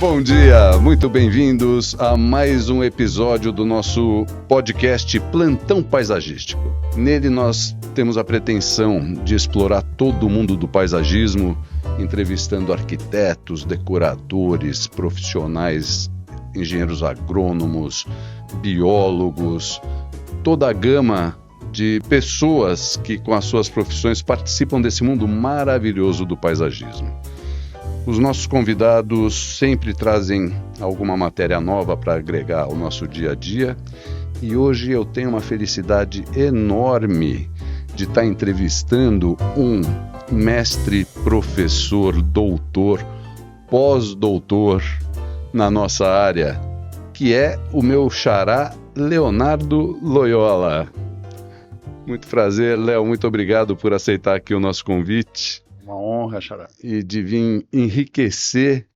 Bom dia, muito bem-vindos a mais um episódio do nosso podcast Plantão Paisagístico. Nele nós temos a pretensão de explorar todo o mundo do paisagismo, entrevistando arquitetos, decoradores, profissionais, engenheiros agrônomos, biólogos, toda a gama de pessoas que com as suas profissões participam desse mundo maravilhoso do paisagismo. Os nossos convidados sempre trazem alguma matéria nova para agregar ao nosso dia a dia e hoje eu tenho uma felicidade enorme de estar entrevistando um mestre, professor, doutor, pós-doutor na nossa área, que é o meu xará Leonardo Loyola. Muito prazer, Léo, muito obrigado por aceitar aqui o nosso convite. Uma honra, xará. E de vir enriquecer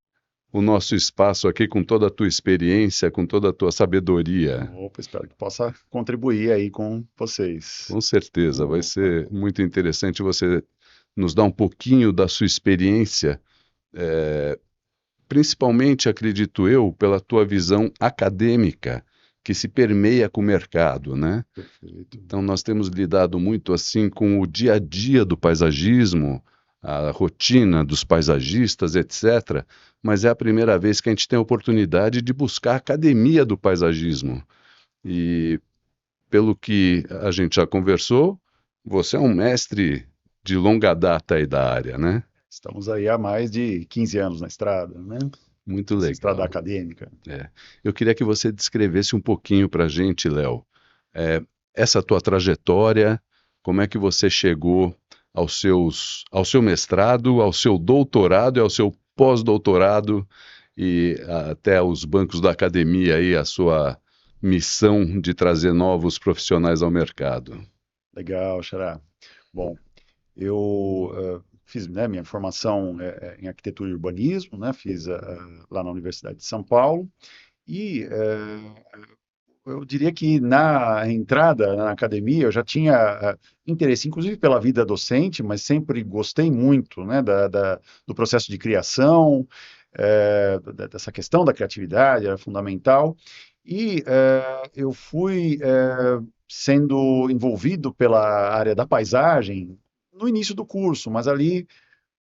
o nosso espaço aqui com toda a tua experiência, com toda a tua sabedoria. Opa, espero que possa contribuir aí com vocês. Com certeza, vai ser muito interessante você nos dar um pouquinho da sua experiência, principalmente, acredito eu, pela tua visão acadêmica, que se permeia com o mercado, né? Perfeito. Então nós temos lidado muito assim com o dia a dia do paisagismo, a rotina dos paisagistas, etc. Mas é a primeira vez que a gente tem a oportunidade de buscar a academia do paisagismo. E pelo que a gente já conversou, você é um mestre de longa data aí da área, né? Estamos aí há mais de 15 anos na estrada, né? Muito Essa legal. estrada acadêmica. Eu queria que você descrevesse um pouquinho para a gente, Léo, essa tua trajetória, como é que você chegou ao seu mestrado, ao seu doutorado e ao seu pós-doutorado e até os bancos da academia aí, a sua missão de trazer novos profissionais ao mercado. Legal, xará. Bom, eu fiz, né, minha formação em arquitetura e urbanismo, né? Fiz lá na Universidade de São Paulo e eu diria que na entrada na academia eu já tinha interesse, inclusive pela vida docente, mas sempre gostei muito, né, do processo de criação, dessa questão da criatividade, era fundamental. E eu fui sendo envolvido pela área da paisagem no início do curso, mas ali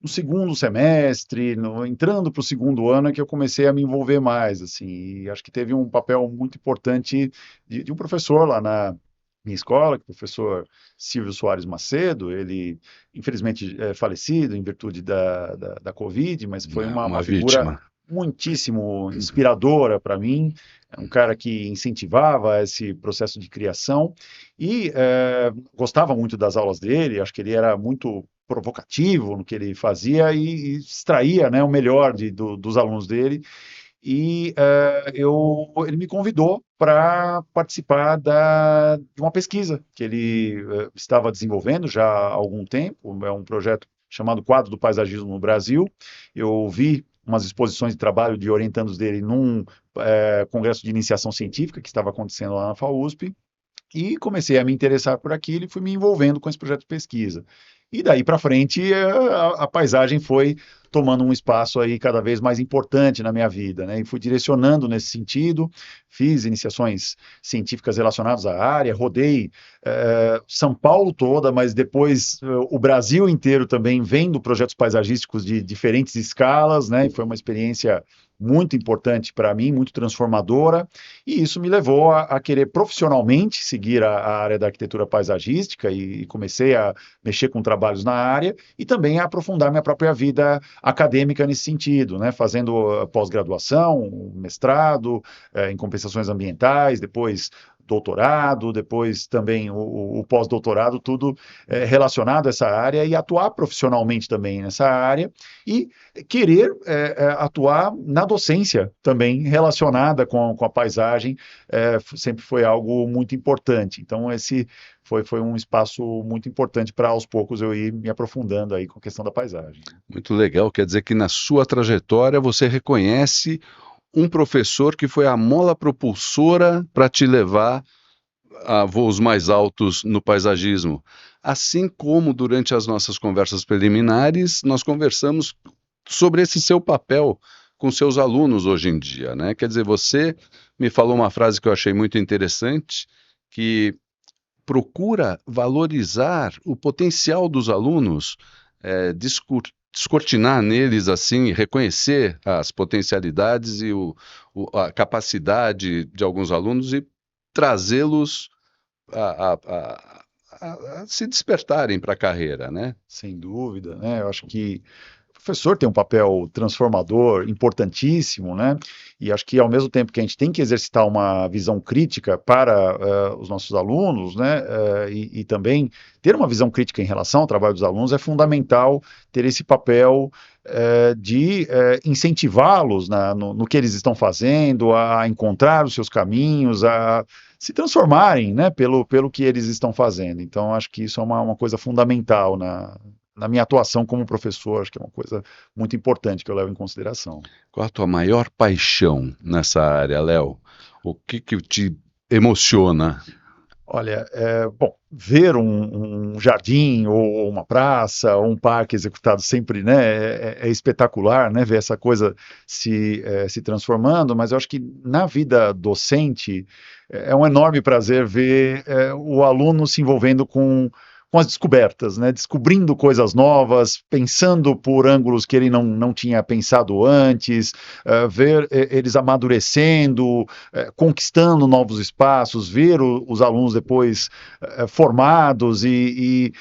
no segundo semestre, entrando para o segundo ano, é que eu comecei a me envolver mais, assim, e acho que teve um papel muito importante de um professor lá na minha escola, que é o professor Silvio Soares Macedo. Ele, infelizmente, é falecido em virtude da Covid, mas foi uma figura vítima muitíssimo inspiradora para mim, é um cara que incentivava esse processo de criação e gostava muito das aulas dele, acho que ele era muito provocativo no que ele fazia e extraía, né, o melhor dos alunos dele. E ele me convidou para participar de uma pesquisa que ele estava desenvolvendo já há algum tempo. É um projeto chamado Quadro do Paisagismo no Brasil. Eu vi umas exposições de trabalho de orientandos dele num congresso de iniciação científica que estava acontecendo lá na FAUSP, e comecei a me interessar por aquilo e fui me envolvendo com esse projeto de pesquisa. E daí para frente a paisagem foi tomando um espaço aí cada vez mais importante na minha vida, né? E fui direcionando nesse sentido, fiz iniciações científicas relacionadas à área, rodei São Paulo toda, mas depois o Brasil inteiro também vendo projetos paisagísticos de diferentes escalas, né? E foi uma experiência muito importante para mim, muito transformadora, e isso me levou a querer profissionalmente seguir a área da arquitetura paisagística e comecei a mexer com trabalhos na área e também a aprofundar minha própria vida acadêmica nesse sentido, né? Fazendo pós-graduação, mestrado em compensações ambientais, depois doutorado, depois também o pós-doutorado, tudo relacionado a essa área, e atuar profissionalmente também nessa área e querer atuar na docência também relacionada com a paisagem, sempre foi algo muito importante. Então esse foi um espaço muito importante para aos poucos eu ir me aprofundando aí com a questão da paisagem. Muito legal, quer dizer que na sua trajetória você reconhece um professor que foi a mola propulsora para te levar a voos mais altos no paisagismo. Assim como durante as nossas conversas preliminares, nós conversamos sobre esse seu papel com seus alunos hoje em dia, né? Quer dizer, você me falou uma frase que eu achei muito interessante, que procura valorizar o potencial dos alunos, descortinar neles, assim, reconhecer as potencialidades e a capacidade de alguns alunos e trazê-los a se despertarem para a carreira, né? Sem dúvida, né? Eu acho que o professor tem um papel transformador importantíssimo, né? E acho que ao mesmo tempo que a gente tem que exercitar uma visão crítica para os nossos alunos, né? E também ter uma visão crítica em relação ao trabalho dos alunos, é fundamental ter esse papel de incentivá-los no que eles estão fazendo, a encontrar os seus caminhos, a se transformarem, né? Pelo que eles estão fazendo. Então, acho que isso é uma coisa fundamental na minha atuação como professor, acho que é uma coisa muito importante que eu levo em consideração. Qual a tua maior paixão nessa área, Léo? O que te emociona? Olha, bom, ver um jardim ou uma praça ou um parque executado sempre, né, é espetacular, né, ver essa coisa se transformando, mas eu acho que na vida docente é um enorme prazer ver o aluno se envolvendo com as descobertas, né? Descobrindo coisas novas, pensando por ângulos que ele não tinha pensado antes, ver eles amadurecendo, conquistando novos espaços, ver os alunos depois formados e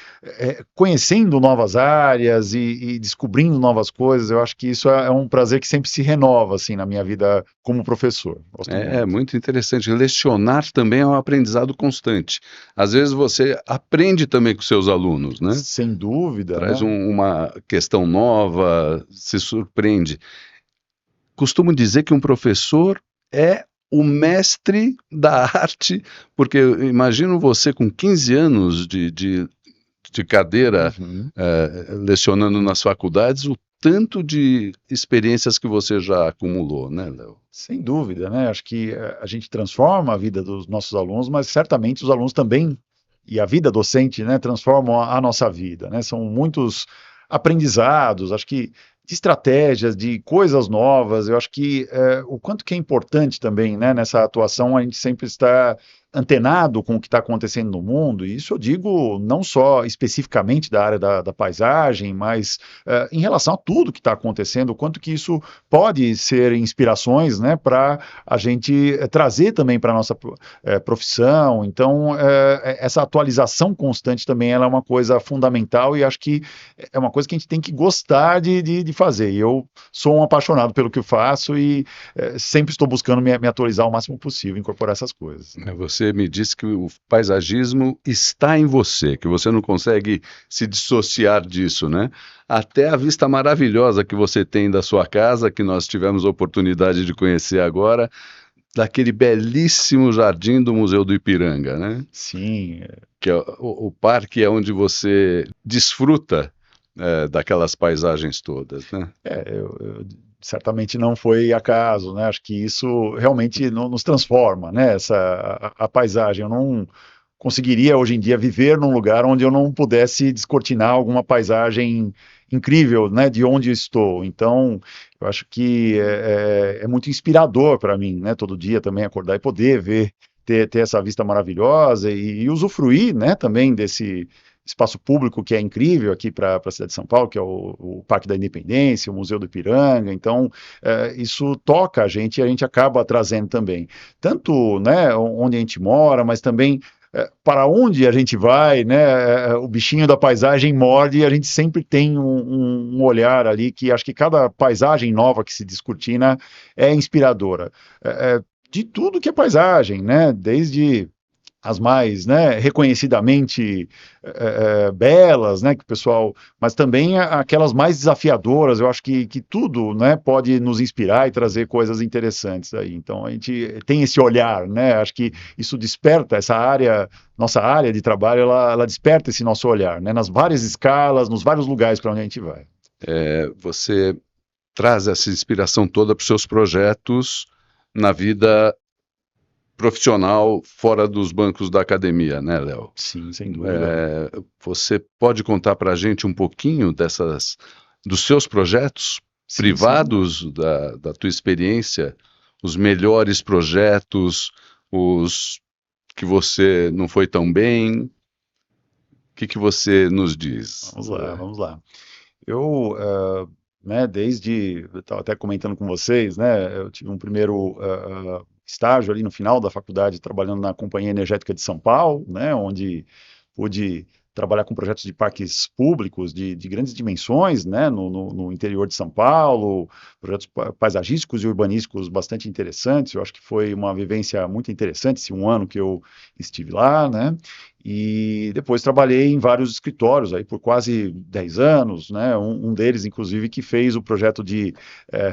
conhecendo novas áreas e descobrindo novas coisas. Eu acho que isso é um prazer que sempre se renova assim, na minha vida como professor. É muito interessante. Lecionar também é um aprendizado constante. Às vezes você aprende também com seus alunos, né? Sem dúvida. Traz né? uma questão nova, se surpreende. Costumo dizer que um professor é o mestre da arte, porque eu imagino você com 15 anos de cadeira, lecionando nas faculdades, o tanto de experiências que você já acumulou, né, Léo? Sem dúvida, né? Acho que a gente transforma a vida dos nossos alunos, mas certamente os alunos também, e a vida docente, né, transformam a nossa vida, né? São muitos aprendizados, acho que de estratégias, de coisas novas. Eu acho que o quanto que é importante também, né, nessa atuação, a gente sempre está antenado com o que está acontecendo no mundo, e isso eu digo não só especificamente da área da paisagem, mas em relação a tudo que está acontecendo, o quanto que isso pode ser inspirações, né, para a gente trazer também para a nossa profissão. Então, essa atualização constante também ela é uma coisa fundamental e acho que é uma coisa que a gente tem que gostar de fazer. E eu sou um apaixonado pelo que eu faço e sempre estou buscando me atualizar o máximo possível, incorporar essas coisas. Você me disse que o paisagismo está em você, que você não consegue se dissociar disso, né? Até a vista maravilhosa que você tem da sua casa, que nós tivemos a oportunidade de conhecer agora, daquele belíssimo jardim do Museu do Ipiranga, né? Sim. Que é o parque é onde você desfruta daquelas paisagens todas, né? Certamente não foi acaso, né? Acho que isso realmente nos transforma, né? A paisagem. Eu não conseguiria hoje em dia viver num lugar onde eu não pudesse descortinar alguma paisagem incrível, né? De onde eu estou. Então, eu acho que é muito inspirador para mim, né? Todo dia também acordar e poder ver, ter essa vista maravilhosa e usufruir, né? Também desse espaço público que é incrível aqui para a cidade de São Paulo, que é o Parque da Independência, o Museu do Ipiranga. Então, isso toca a gente e a gente acaba trazendo também. Tanto, né, onde a gente mora, mas também para onde a gente vai, né, o bichinho da paisagem morde e a gente sempre tem um olhar ali que acho que cada paisagem nova que se descortina é inspiradora. De tudo que é paisagem, né, desde as mais, né, reconhecidamente belas, né, que o pessoal, mas também aquelas mais desafiadoras. Eu acho que tudo, né, pode nos inspirar e trazer coisas interessantes aí. Então a gente tem esse olhar, né? Acho que isso desperta essa área, nossa área de trabalho, ela desperta esse nosso olhar, né, nas várias escalas, nos vários lugares para onde a gente vai. Você traz essa inspiração toda para os seus projetos na vida profissional fora dos bancos da academia, né, Léo? Sim, sem dúvida. Você pode contar para a gente um pouquinho dos seus projetos Sim, privados da tua experiência, os melhores projetos, os que você não foi tão bem? O que você nos diz? vamos lá, vamos lá. Eu, né, eu estava até comentando com vocês, né, eu tive um primeiro estágio ali no final da faculdade, trabalhando na Companhia Energética de São Paulo, né, onde pude trabalhar com projetos de parques públicos de grandes dimensões, né, no interior de São Paulo, projetos paisagísticos e urbanísticos bastante interessantes. Eu acho que foi uma vivência muito interessante, esse um ano que eu estive lá, né, e depois trabalhei em vários escritórios aí por quase 10 anos, né? Um deles, inclusive, que fez o projeto de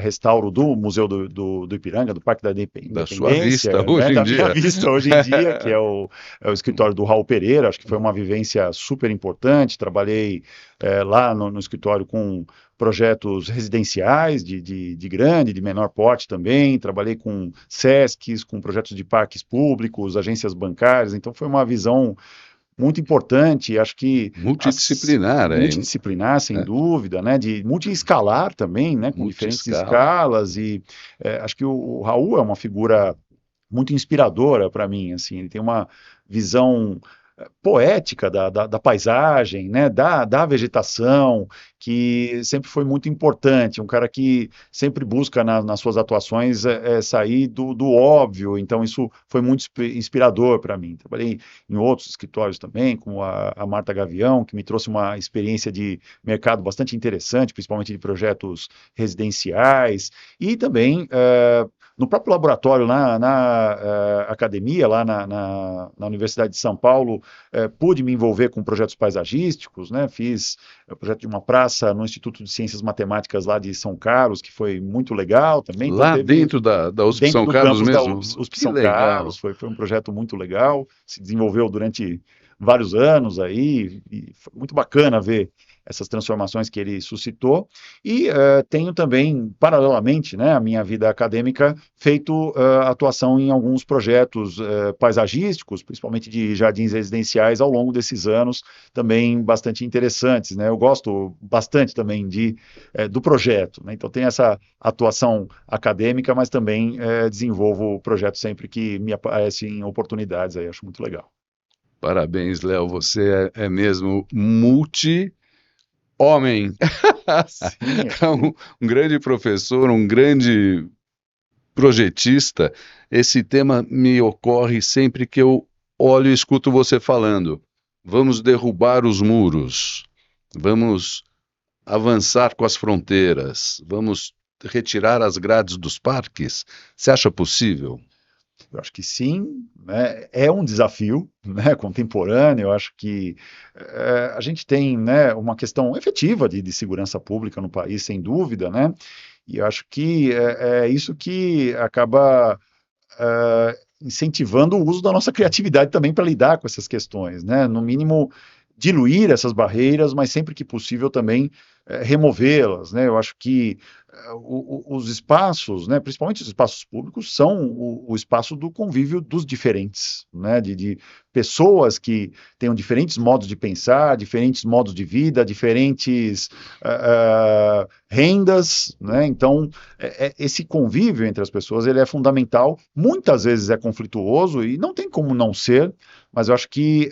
restauro do Museu do Ipiranga, do Parque da Da sua vista, Independência, né? hoje em Da minha dia. vista hoje em dia, que é o escritório do Raul Pereira. Acho que foi uma vivência super importante. Trabalhei lá no escritório com projetos residenciais de grande, de menor porte também. Trabalhei com SESCs, com projetos de parques públicos, agências bancárias. Então foi uma visão muito importante, acho que Multidisciplinar, hein? multidisciplinar, sem É, dúvida, né, de multiescalar também, né, com diferentes multiscala. escalas, e acho que o Raul é uma figura muito inspiradora para mim, assim, ele tem uma visão poética da paisagem, né, da vegetação, que sempre foi muito importante, um cara que sempre busca nas suas atuações sair do óbvio, então isso foi muito inspirador para mim. Trabalhei em outros escritórios também, como a Marta Gavião, que me trouxe uma experiência de mercado bastante interessante, principalmente de projetos residenciais, e também no próprio laboratório, na academia, lá na Universidade de São Paulo, pude me envolver com projetos paisagísticos, né? Fiz o projeto de uma praça no Instituto de Ciências Matemáticas lá de São Carlos, que foi muito legal também. Então Lá teve dentro da USP dentro São do Carlos campus da mesmo? USP Que São Carlos, legal. foi um projeto muito legal, se desenvolveu durante vários anos aí, e foi muito bacana ver essas transformações que ele suscitou, e tenho também, paralelamente, né, a minha vida acadêmica, feito atuação em alguns projetos paisagísticos, principalmente de jardins residenciais, ao longo desses anos, também bastante interessantes, né, eu gosto bastante também do projeto, né, então tem essa atuação acadêmica, mas também desenvolvo projetos sempre que me aparecem oportunidades, aí acho muito legal. Parabéns, Léo. Você é mesmo multi-homem. Sim, É acho que um grande professor, um grande projetista. Esse tema me ocorre sempre que eu olho e escuto você falando. Vamos derrubar os muros. Vamos avançar com as fronteiras. Vamos retirar as grades dos parques. Você acha possível? Eu acho que sim, né? É um desafio, né, contemporâneo. Eu acho que a gente tem, né, uma questão efetiva de segurança pública no país, sem dúvida, né? E eu acho que é isso que acaba incentivando o uso da nossa criatividade também para lidar com essas questões, né? No mínimo, diluir essas barreiras, mas sempre que possível também removê-las, né? Eu acho que os espaços, né, principalmente os espaços públicos, são o espaço do convívio dos diferentes, né? De pessoas que tenham diferentes modos de pensar, diferentes modos de vida, diferentes rendas, né? Então, esse convívio entre as pessoas ele é fundamental, muitas vezes é conflituoso e não tem como não ser, mas eu acho que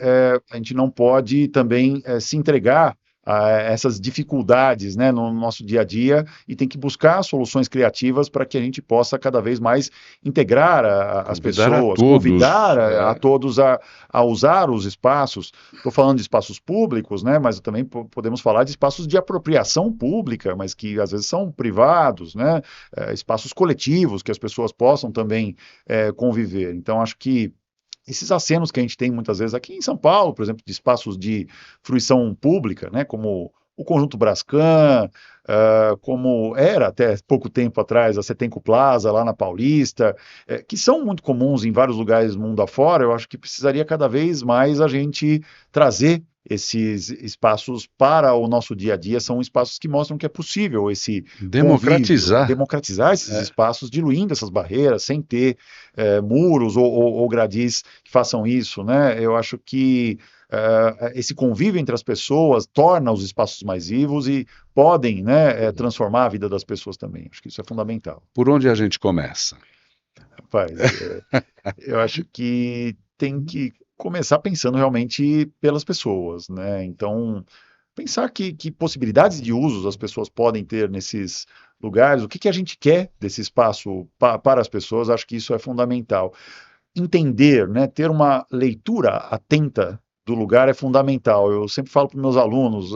a gente não pode também se entregar a essas dificuldades, né, no nosso dia a dia e tem que buscar soluções criativas para que a gente possa cada vez mais integrar as Convidar a pessoas, convidar todos. a todos a usar os espaços. Estou falando de espaços públicos, né, mas também podemos falar de espaços de apropriação pública, mas que às vezes são privados, né, espaços coletivos que as pessoas possam também conviver. Então, acho que esses acenos que a gente tem muitas vezes aqui em São Paulo, por exemplo, de espaços de fruição pública, né, como o Conjunto Brascan, como era até pouco tempo atrás a Setenco Plaza, lá na Paulista, que são muito comuns em vários lugares do mundo afora. Eu acho que precisaria cada vez mais a gente trazer esses espaços para o nosso dia a dia são espaços que mostram que é possível esse democratizar esses espaços, diluindo essas barreiras, sem ter muros ou gradis que façam isso, né? Eu acho que esse convívio entre as pessoas torna os espaços mais vivos e podem, né, transformar a vida das pessoas também. Acho que isso é fundamental. Por onde a gente começa? Rapaz, eu acho que tem que começar pensando realmente pelas pessoas, né? Então, pensar que possibilidades de usos as pessoas podem ter nesses lugares, o que a gente quer desse espaço para as pessoas, acho que isso é fundamental. Entender, né, ter uma leitura atenta do lugar é fundamental. Eu sempre falo para os meus alunos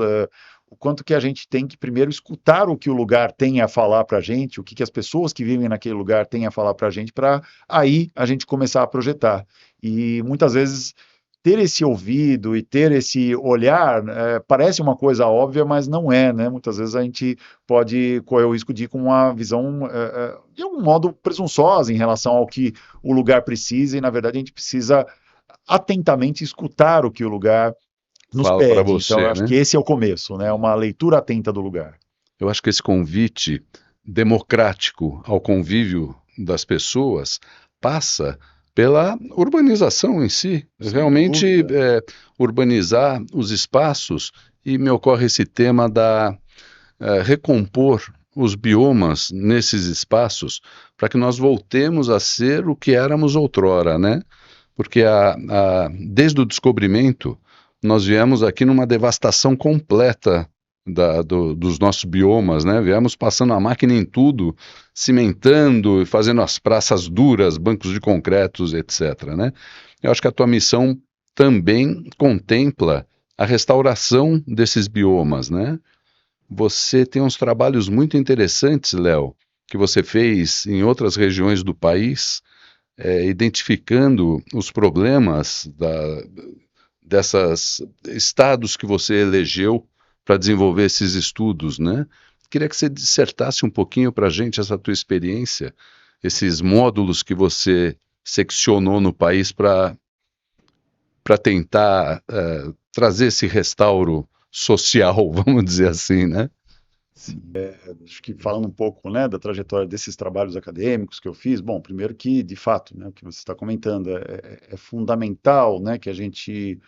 o quanto que a gente tem que primeiro escutar o que o lugar tem a falar para a gente, o que as pessoas que vivem naquele lugar têm a falar para a gente, para aí a gente começar a projetar. E muitas vezes ter esse ouvido e ter esse olhar parece uma coisa óbvia, mas não é, né? Muitas vezes a gente pode correr o risco de ir com uma visão, de algum modo, presunçosa em relação ao que o lugar precisa, e na verdade a gente precisa atentamente escutar o que o lugar nos Fala para pede. você, Então, eu acho né? que esse é o começo, né? Uma leitura atenta do lugar. Eu acho que esse convite democrático ao convívio das pessoas passa pela urbanização em si. Sem Realmente dúvida. urbanizar os espaços, e me ocorre esse tema da recompor os biomas nesses espaços para que nós voltemos a ser o que éramos outrora, né? Porque desde o descobrimento nós viemos aqui numa devastação completa dos nossos biomas, né? Viemos passando a máquina em tudo, cimentando, fazendo as praças duras, bancos de concretos, etc., né? Eu acho que a tua missão também contempla a restauração desses biomas, né? Você tem uns trabalhos muito interessantes, Léo, que você fez em outras regiões do país, identificando os problemas dessas estados que você elegeu para desenvolver esses estudos, né? Queria que você dissertasse um pouquinho para a gente essa tua experiência, esses módulos que você seccionou no país para tentar trazer esse restauro social, vamos dizer assim, né? Sim, acho que falando um pouco, né, da trajetória desses trabalhos acadêmicos que eu fiz, bom, primeiro que, de fato, né, o que você está comentando é fundamental, né, que a gente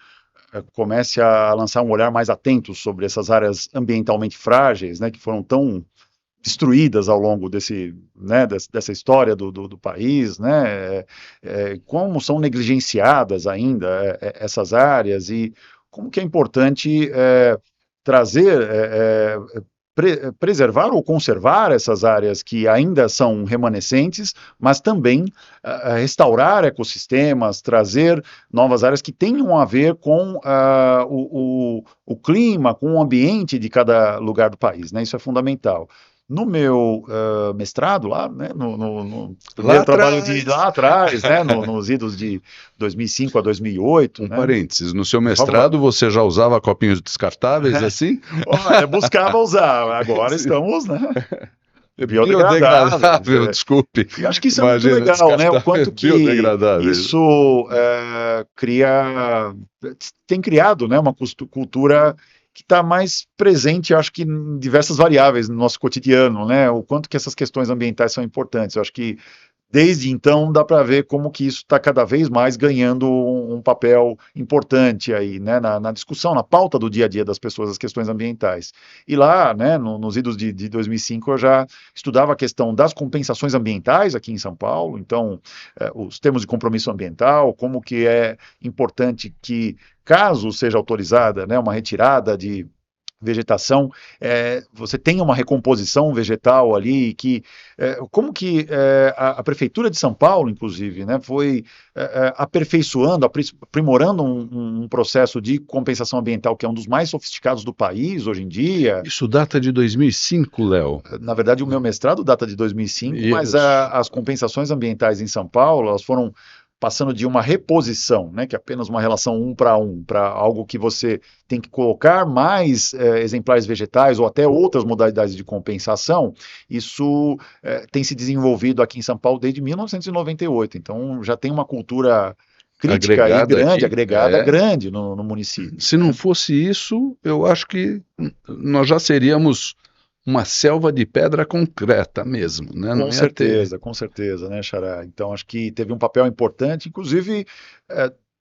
comece a lançar um olhar mais atento sobre essas áreas ambientalmente frágeis, né, que foram tão destruídas ao longo dessa história do país, né, como são negligenciadas ainda essas áreas e como que é importante trazer preservar ou conservar essas áreas que ainda são remanescentes, mas também restaurar ecossistemas, trazer novas áreas que tenham a ver com o clima, com o ambiente de cada lugar do país, né? Isso é fundamental. No meu mestrado, lá, né, no primeiro trabalho lá atrás, né, nos idos de 2005 a 2008, Um né? parênteses, no seu mestrado você já usava copinhos descartáveis assim? Olha, buscava usar, agora estamos, né? Biodegradável, desculpe. E acho que isso Imagina, é muito legal, né? O quanto que isso tem criado, né, uma cultura que está mais presente, eu acho que em diversas variáveis no nosso cotidiano, né? O quanto que essas questões ambientais são importantes. Eu acho que desde então dá para ver como que isso está cada vez mais ganhando um papel importante aí, né, na discussão, na pauta do dia a dia das pessoas, as questões ambientais. E lá, né, nos idos de 2005, eu já estudava a questão das compensações ambientais aqui em São Paulo, então, os termos de compromisso ambiental, como que é importante que, caso seja autorizada, né, uma retirada de vegetação, você tem uma recomposição vegetal ali, que como que a Prefeitura de São Paulo, inclusive, né, foi aperfeiçoando, aprimorando um processo de compensação ambiental que é um dos mais sofisticados do país hoje em dia. Isso data de 2005, Léo? Na verdade, o meu mestrado data de 2005, mas as compensações ambientais em São Paulo, elas foram passando de uma reposição, né, que é apenas uma relação 1 para 1, para algo que você tem que colocar mais exemplares vegetais ou até outras modalidades de compensação. Isso tem se desenvolvido aqui em São Paulo desde 1998, então já tem uma cultura crítica agregada e grande, aqui, agregada grande no município. Se não fosse isso, eu acho que nós já seríamos uma selva de pedra concreta mesmo, né? Não ia ter... Com certeza, né, Xará? Então, acho que teve um papel importante, inclusive,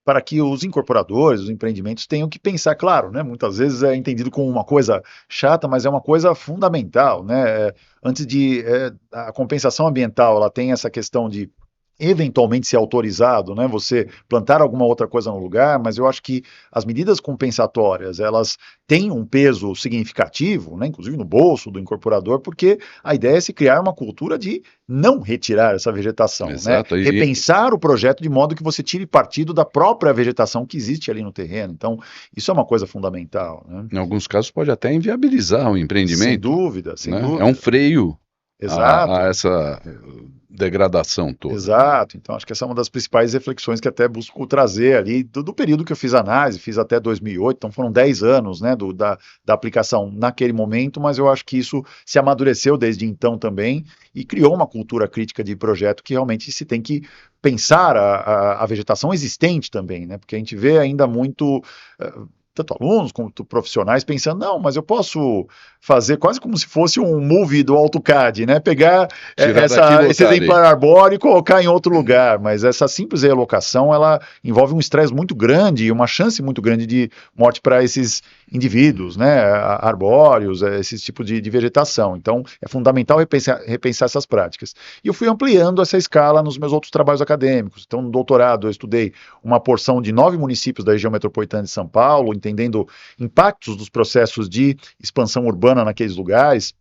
para que os incorporadores, os empreendimentos tenham que pensar, claro, né? Muitas vezes é entendido como uma coisa chata, mas é uma coisa fundamental, né? Antes de... a compensação ambiental, ela tem essa questão de eventualmente ser autorizado, né, você plantar alguma outra coisa no lugar, mas eu acho que as medidas compensatórias, elas têm um peso significativo, né, inclusive no bolso do incorporador, porque a ideia é se criar uma cultura de não retirar essa vegetação, Exato, né, repensar o projeto de modo que você tire partido da própria vegetação que existe ali no terreno. Então, isso é uma coisa fundamental, né? Em alguns casos pode até inviabilizar o empreendimento. Sem dúvida, sem né? dúvida. É um freio Exato. a essa degradação toda. Exato, então acho que essa é uma das principais reflexões que até busco trazer ali do período que eu fiz análise, fiz até 2008, então foram 10 anos, né, da aplicação naquele momento, mas eu acho que isso se amadureceu desde então também e criou uma cultura crítica de projeto que realmente se tem que pensar a vegetação existente também, né, porque a gente vê ainda muito... tanto alunos quanto profissionais pensando, não, mas eu posso fazer quase como se fosse um movie do AutoCAD, né? Pegar esse exemplar arbóreo e colocar em outro lugar, mas essa simples realocação, ela envolve um estresse muito grande e uma chance muito grande de morte para esses indivíduos, né? Arbóreos, esse tipo de vegetação. Então, é fundamental repensar essas práticas. E eu fui ampliando essa escala nos meus outros trabalhos acadêmicos. Então, no doutorado, eu estudei uma porção de 9 municípios da região metropolitana de São Paulo, entendendo impactos dos processos de expansão urbana naqueles lugares,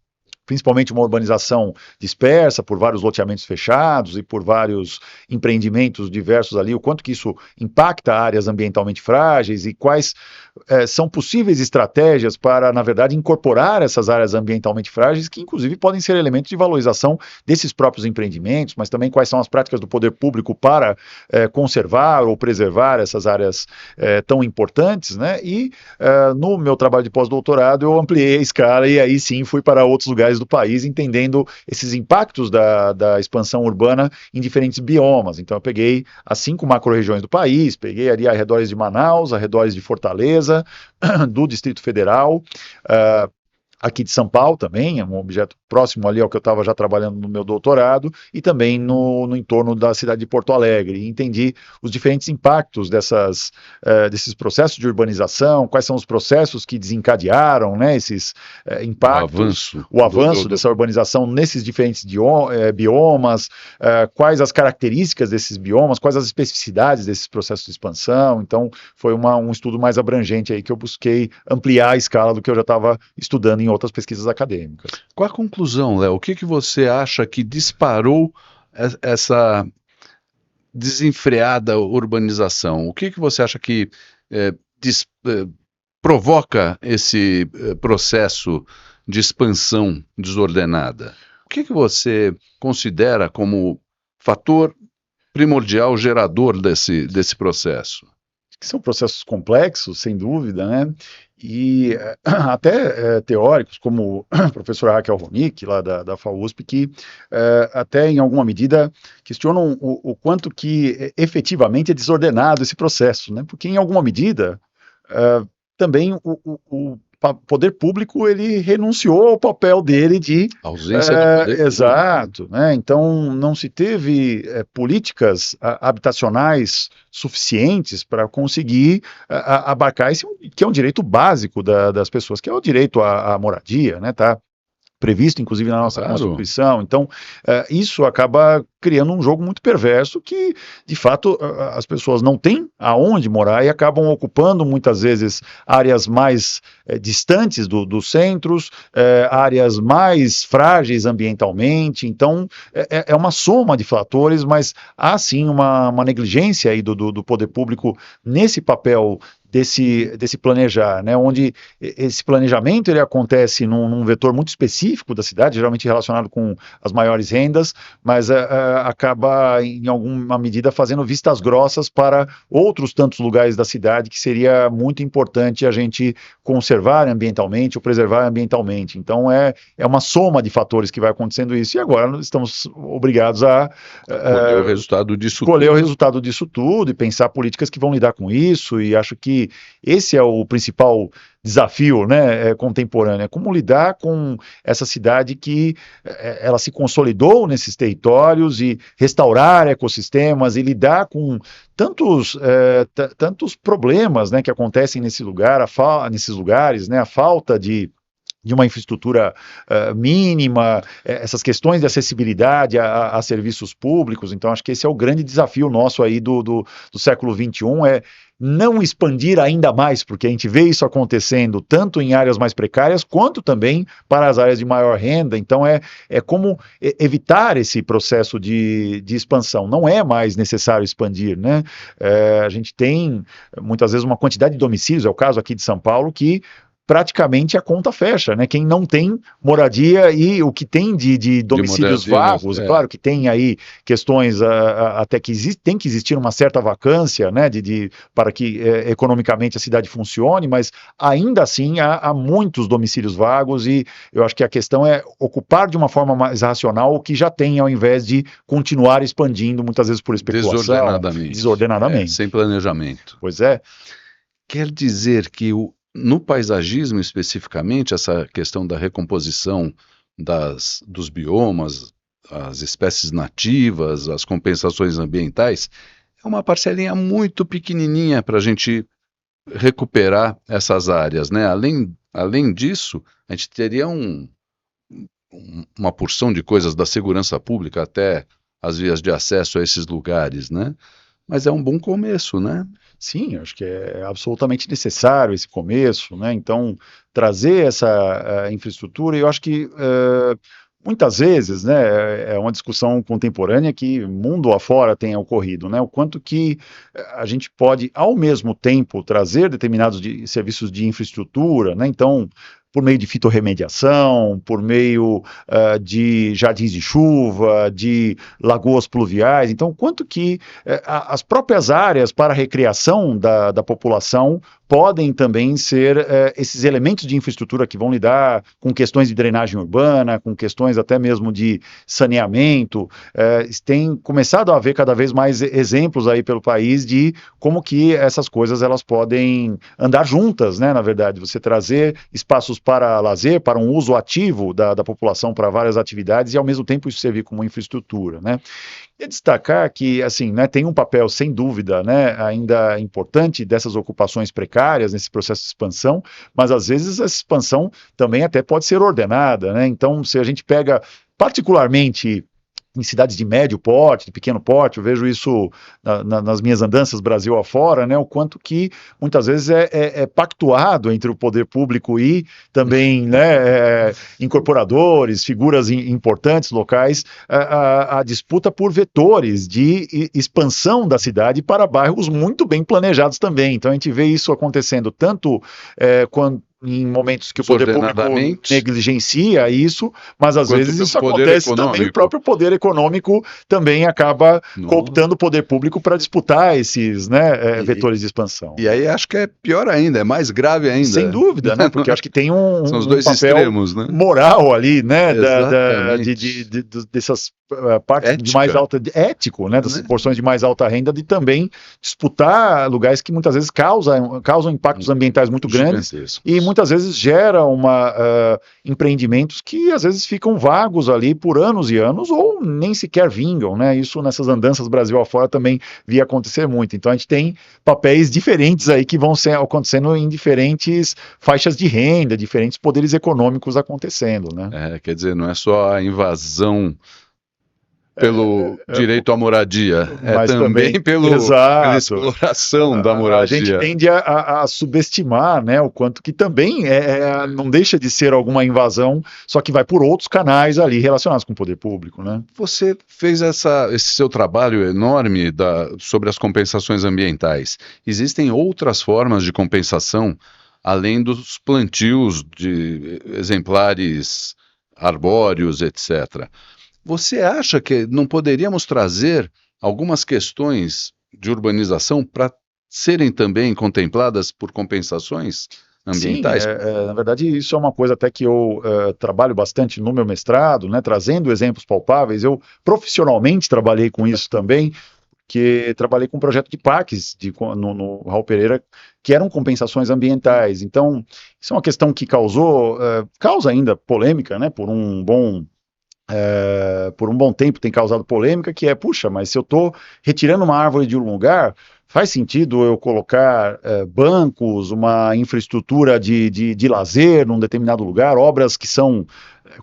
principalmente uma urbanização dispersa por vários loteamentos fechados e por vários empreendimentos diversos ali, o quanto que isso impacta áreas ambientalmente frágeis e quais são possíveis estratégias para, na verdade, incorporar essas áreas ambientalmente frágeis, que inclusive podem ser elementos de valorização desses próprios empreendimentos, mas também quais são as práticas do poder público para conservar ou preservar essas áreas tão importantes, né? E no meu trabalho de pós-doutorado eu ampliei a escala e aí sim fui para outros lugares do país, entendendo esses impactos da expansão urbana em diferentes biomas. Então eu peguei as 5 macro-regiões do país, peguei ali arredores de Manaus, arredores de Fortaleza, do Distrito Federal, aqui de São Paulo também, é um objeto próximo ali ao que eu estava já trabalhando no meu doutorado, e também no entorno da cidade de Porto Alegre. E entendi os diferentes impactos desses processos de urbanização, quais são os processos que desencadearam, né, esses impactos, o avanço dessa urbanização nesses diferentes biomas, quais as características desses biomas, quais as especificidades desses processos de expansão. Então, foi um estudo mais abrangente aí que eu busquei ampliar a escala do que eu já estava estudando em outras pesquisas acadêmicas. Qual a conclusão, Léo? O que você acha que disparou essa desenfreada urbanização? O que você acha que provoca esse processo de expansão desordenada? O que você considera como fator primordial gerador desse processo? São processos complexos, sem dúvida, né? E até teóricos, como o professor Raquel Ronick, lá da FAUSP, que até em alguma medida questionam o quanto que efetivamente é desordenado esse processo, né? Porque em alguma medida também o poder público ele renunciou ao papel dele de ausência de poder público. Exato, né? Então não se teve políticas habitacionais suficientes para conseguir abarcar esse que é um direito básico das pessoas, que é o direito à moradia, né? Tá previsto, inclusive, na nossa Constituição. Então, isso acaba criando um jogo muito perverso que, de fato, as pessoas não têm aonde morar e acabam ocupando, muitas vezes, áreas mais distantes dos centros, áreas mais frágeis ambientalmente. Então, é uma soma de fatores, mas há, sim, uma negligência aí do poder público nesse papel desse planejar, né? Onde esse planejamento ele acontece num vetor muito específico da cidade, geralmente relacionado com as maiores rendas, mas acaba, em alguma medida, fazendo vistas grossas para outros tantos lugares da cidade que seria muito importante a gente conservar ambientalmente ou preservar ambientalmente. Então, é uma soma de fatores que vai acontecendo isso, e agora nós estamos obrigados a colher o resultado disso colher tudo. o resultado disso tudo e pensar políticas que vão lidar com isso, e acho que esse é o principal desafio, né, contemporâneo, é como lidar com essa cidade que ela se consolidou nesses territórios e restaurar ecossistemas e lidar com tantos problemas, né, que acontecem nesse lugar, nesses lugares, né, a falta de uma infraestrutura mínima, essas questões de acessibilidade a serviços públicos. Então, acho que esse é o grande desafio nosso aí do século XXI, é não expandir ainda mais, porque a gente vê isso acontecendo tanto em áreas mais precárias, quanto também para as áreas de maior renda. Então, é como evitar esse processo de expansão. Não é mais necessário expandir, né? A gente tem, muitas vezes, uma quantidade de domicílios, é o caso aqui de São Paulo, que praticamente a conta fecha, né? Quem não tem moradia e o que tem de domicílios vagos, claro que tem aí questões até que tem que existir uma certa vacância, né? Para que economicamente a cidade funcione, mas ainda assim há muitos domicílios vagos, e eu acho que a questão é ocupar de uma forma mais racional o que já tem, ao invés de continuar expandindo, muitas vezes por especulação, desordenadamente. Sem planejamento. Pois é. Quer dizer que no paisagismo, especificamente, essa questão da recomposição dos biomas, as espécies nativas, as compensações ambientais, é uma parcelinha muito pequenininha para a gente recuperar essas áreas, né? Além disso, a gente teria uma porção de coisas da segurança pública até as vias de acesso a esses lugares, né? Mas é um bom começo, né? Sim, acho que é absolutamente necessário esse começo, né? Então, trazer essa infraestrutura, eu acho que muitas vezes, né, é uma discussão contemporânea que mundo afora tem ocorrido, né? O quanto que a gente pode, ao mesmo tempo, trazer determinados serviços de infraestrutura, né? Então, por meio de fitorremediação, por meio de jardins de chuva, de lagoas pluviais. Então, quanto que as próprias áreas para a recreação da população podem também ser esses elementos de infraestrutura que vão lidar com questões de drenagem urbana, com questões até mesmo de saneamento. Tem começado a haver cada vez mais exemplos aí pelo país de como que essas coisas elas podem andar juntas, né? Na verdade, você trazer espaços para lazer, para um uso ativo da população para várias atividades, e ao mesmo tempo isso servir como infraestrutura, né? E destacar que, assim, né, tem um papel, sem dúvida, né, ainda importante dessas ocupações precárias nesse processo de expansão, mas às vezes essa expansão também até pode ser ordenada, né? Então, se a gente pega particularmente em cidades de médio porte, de pequeno porte, eu vejo isso nas minhas andanças Brasil afora, né, o quanto que muitas vezes é pactuado entre o poder público e também, né, incorporadores, figuras importantes locais, a disputa por vetores de expansão da cidade para bairros muito bem planejados também. Então a gente vê isso acontecendo tanto em momentos que o poder público negligencia isso, mas às vezes isso acontece também, o próprio poder econômico também acaba cooptando o poder público para disputar esses, né, vetores de expansão. E aí acho que é pior ainda, é mais grave ainda. Sem dúvida, né, porque acho que tem São os dois papel extremos, né? Moral ali, né, dessas partes de mais alta, ético, né, das porções de mais alta renda, de também disputar lugares que muitas vezes causam impactos ambientais muito grandes e muitas vezes geram empreendimentos que às vezes ficam vagos ali por anos e anos ou nem sequer vingam, né? Isso nessas andanças Brasil afora também via acontecer muito. Então a gente tem papéis diferentes aí que vão acontecendo em diferentes faixas de renda, diferentes poderes econômicos acontecendo, né? Quer dizer, não é só a invasão pelo direito à moradia, mas também pela exploração da moradia. A gente tende a subestimar, né, o quanto que também não deixa de ser alguma invasão, só que vai por outros canais ali relacionados com o poder público, né? Você fez esse seu trabalho enorme sobre as compensações ambientais. Existem outras formas de compensação, além dos plantios de exemplares arbóreos, etc. Você acha que não poderíamos trazer algumas questões de urbanização para serem também contempladas por compensações ambientais? Sim, na verdade isso é uma coisa até que eu trabalho bastante no meu mestrado, né, trazendo exemplos palpáveis. Eu profissionalmente trabalhei com isso também, que trabalhei com um projeto de parques no Raul Pereira, que eram compensações ambientais. Então, isso é uma questão que causa ainda polêmica, né, por um bom tempo tem causado polêmica, que puxa, mas se eu estou retirando uma árvore de um lugar, faz sentido eu colocar bancos, uma infraestrutura de lazer num determinado lugar, obras que são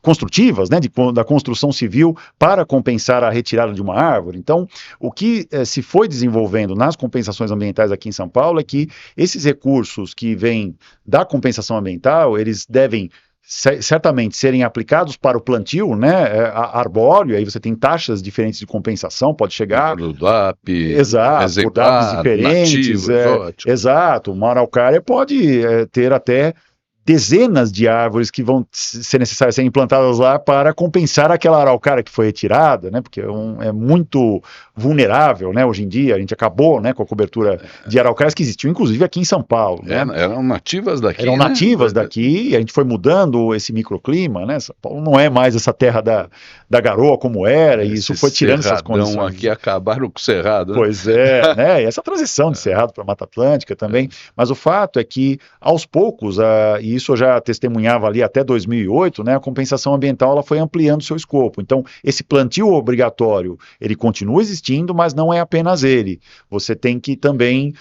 construtivas, né, da construção civil para compensar a retirada de uma árvore. Então, o que se foi desenvolvendo nas compensações ambientais aqui em São Paulo é que esses recursos que vêm da compensação ambiental, eles devem certamente serem aplicados para o plantio, né, arbóreo, aí você tem taxas diferentes de compensação, pode chegar... Por DAP, exato, por DAPs diferentes, nativos, exato, uma araucária pode ter até dezenas de árvores que vão ser necessárias serem implantadas lá para compensar aquela araucária que foi retirada, né? Porque é muito vulnerável, né? Hoje em dia, a gente acabou, né, com a cobertura de araucárias que existiam, inclusive aqui em São Paulo. Né? Eram nativas daqui, Eram nativas daqui, e a gente foi mudando esse microclima, né? São Paulo não é mais essa terra da garoa como era, e isso foi tirando essas condições. Aqui acabaram com o cerrado. Né? Pois né? E essa transição de cerrado para a Mata Atlântica também, mas o fato é que, aos poucos, e isso eu já testemunhava ali até 2008, né, a compensação ambiental ela foi ampliando seu escopo. Então, esse plantio obrigatório, ele continua existindo, mas não é apenas ele. Você tem que também,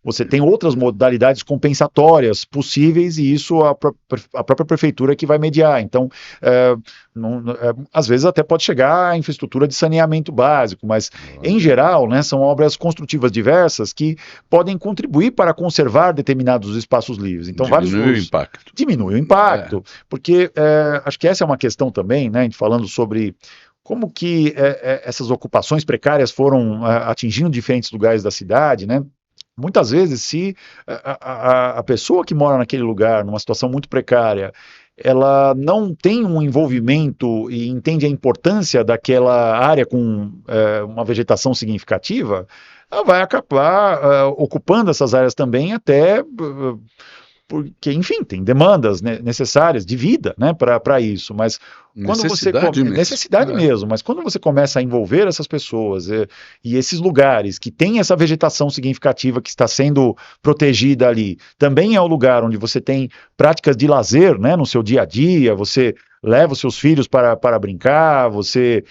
você tem outras modalidades compensatórias possíveis, e isso a própria prefeitura que vai mediar. Então, às vezes até pode chegar à infraestrutura de saneamento básico, mas em geral, né, são obras construtivas diversas que podem contribuir para conservar determinados espaços livres. Então, diminui o impacto, porque acho que essa é uma questão também, né, a gente falando sobre como que essas ocupações precárias foram atingindo diferentes lugares da cidade, né? Muitas vezes, se a pessoa que mora naquele lugar, numa situação muito precária, ela não tem um envolvimento e entende a importância daquela área com uma vegetação significativa, ela vai acabar ocupando essas áreas também até... porque, enfim, tem demandas necessárias de vida, né, para isso, mas quando necessidade mesmo, mas quando você começa a envolver essas pessoas e esses lugares que têm essa vegetação significativa que está sendo protegida ali, também é o lugar onde você tem práticas de lazer, né, no seu dia a dia, você leva os seus filhos para brincar, você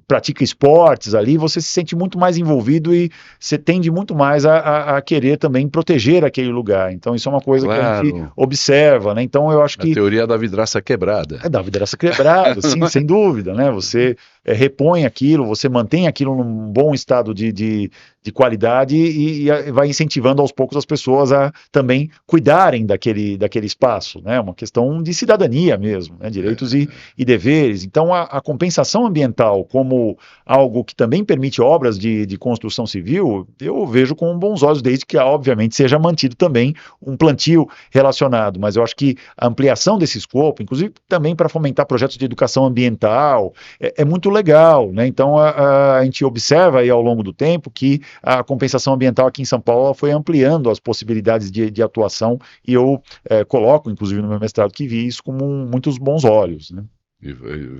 pratica esportes ali, você se sente muito mais envolvido e você tende muito mais a querer também proteger aquele lugar. Então isso é uma coisa que a gente observa, né? Então eu acho que... A teoria da vidraça quebrada. Da vidraça quebrada, sim, sem dúvida, né? Você repõe aquilo, você mantém aquilo num bom estado de qualidade e vai incentivando aos poucos as pessoas a também cuidarem daquele espaço, né? Uma questão de cidadania mesmo, né? Direitos e deveres. Então a compensação ambiental como algo que também permite obras de construção civil, eu vejo com bons olhos, desde que obviamente seja mantido também um plantio relacionado, mas eu acho que a ampliação desse escopo, inclusive também para fomentar projetos de educação ambiental, é muito legal, né? Então a gente observa aí ao longo do tempo que a compensação ambiental aqui em São Paulo foi ampliando as possibilidades de atuação, e eu coloco, inclusive no meu mestrado, que vi isso com muitos bons olhos, né? E,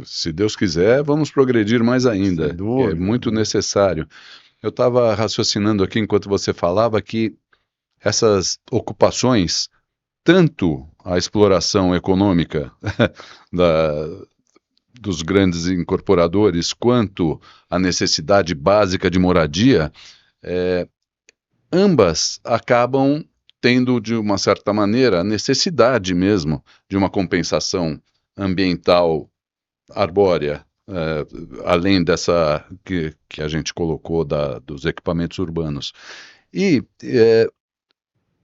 se Deus quiser, vamos progredir mais ainda, é muito necessário. Eu estava raciocinando aqui enquanto você falava que essas ocupações, tanto a exploração econômica dos grandes incorporadores, quanto a necessidade básica de moradia, ambas acabam tendo, de uma certa maneira, a necessidade mesmo de uma compensação ambiental arbórea, além dessa que a gente colocou dos equipamentos urbanos. E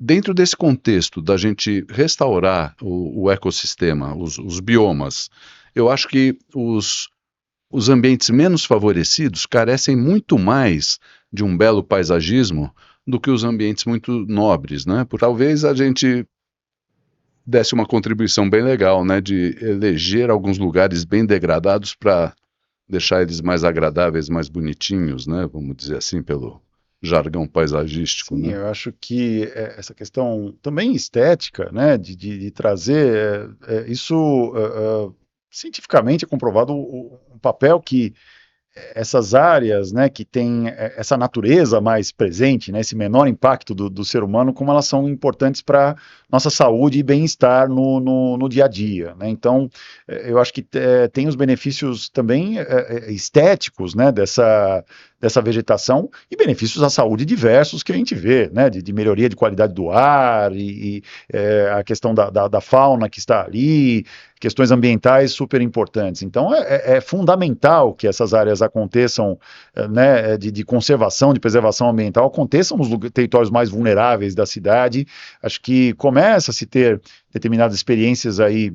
dentro desse contexto da gente restaurar o ecossistema, os biomas, eu acho que os ambientes menos favorecidos carecem muito mais de um belo paisagismo do que os ambientes muito nobres, né? Talvez a gente desse uma contribuição bem legal, né? De eleger alguns lugares bem degradados para deixar eles mais agradáveis, mais bonitinhos, né? Vamos dizer assim, pelo jargão paisagístico. Sim, né? eu acho que essa questão também estética, né? De trazer isso cientificamente é comprovado o papel que essas áreas, né, que têm essa natureza mais presente, né, esse menor impacto do ser humano, como elas são importantes para nossa saúde e bem-estar no dia a dia, né? Então, eu acho que tem os benefícios também estéticos, né, dessa vegetação e benefícios à saúde diversos que a gente vê, né, de melhoria de qualidade do ar e a questão da fauna que está ali, questões ambientais super importantes. Então, é fundamental que essas áreas aconteçam, né, de conservação, de preservação ambiental, aconteçam nos territórios mais vulneráveis da cidade. Acho que começa a se ter determinadas experiências aí